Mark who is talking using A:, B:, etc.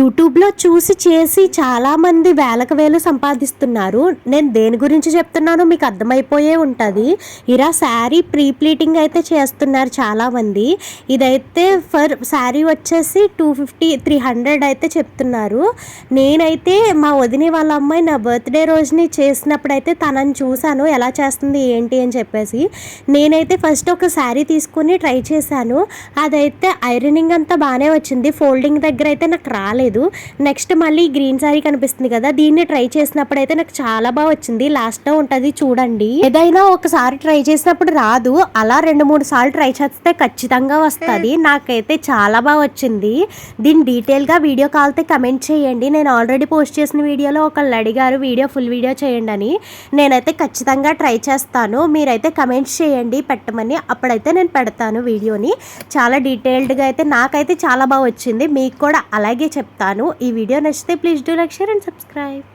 A: యూట్యూబ్లో చూసి చేసి చాలామంది వేలకు వేలు సంపాదిస్తున్నారు. నేను దేని గురించి చెప్తున్నానో మీకు అర్థమైపోయే ఉంటుంది. ఇలా శారీ ప్రీ ప్లీటింగ్ అయితే చేస్తున్నారు చాలామంది. ఇదైతే ఫర్ శారీ వచ్చేసి 250 300 అయితే చెప్తున్నారు. నేనైతే మా వదిన వాళ్ళ అమ్మాయి నా బర్త్డే రోజుని చేసినప్పుడైతే తనని చూశాను ఎలా చేస్తుంది ఏంటి అని చెప్పేసి. నేనైతే ఫస్ట్ ఒక శారీ తీసుకుని ట్రై చేశాను. అదైతే ఐరనింగ్ అంతా బాగానే వచ్చింది. ఫోల్డింగ్ దగ్గర అయితే నాకు రాలేదు. నెక్స్ట్ మళ్ళీ గ్రీన్ శారీ కనిపిస్తుంది కదా, దీన్ని ట్రై చేసినప్పుడు అయితే నాకు చాలా బాగా వచ్చింది. లాస్ట్లో ఉంటుంది చూడండి. ఏదైనా ఒకసారి ట్రై చేసినప్పుడు రాదు, అలా 2-3 సార్లు ట్రై చేస్తే ఖచ్చితంగా వస్తుంది. నాకైతే చాలా బాగా వచ్చింది. దీన్ని డీటెయిల్గా వీడియో కాల్తే కమెంట్ చేయండి. నేను ఆల్రెడీ పోస్ట్ చేసిన వీడియోలో ఒకళ్ళు అడిగారు ఫుల్ వీడియో చేయండి అని. నేనైతే ఖచ్చితంగా ట్రై చేస్తాను. మీరైతే కమెంట్స్ చేయండి పెట్టమని, అప్పుడైతే నేను పెడతాను వీడియోని. చాలా డీటెయిల్డ్గా అయితే నాకైతే చాలా బాగా వచ్చింది. మీకు కూడా అలాగే చెప్తాను. ఈ వీడియో నచ్చితే please do like, share and subscribe.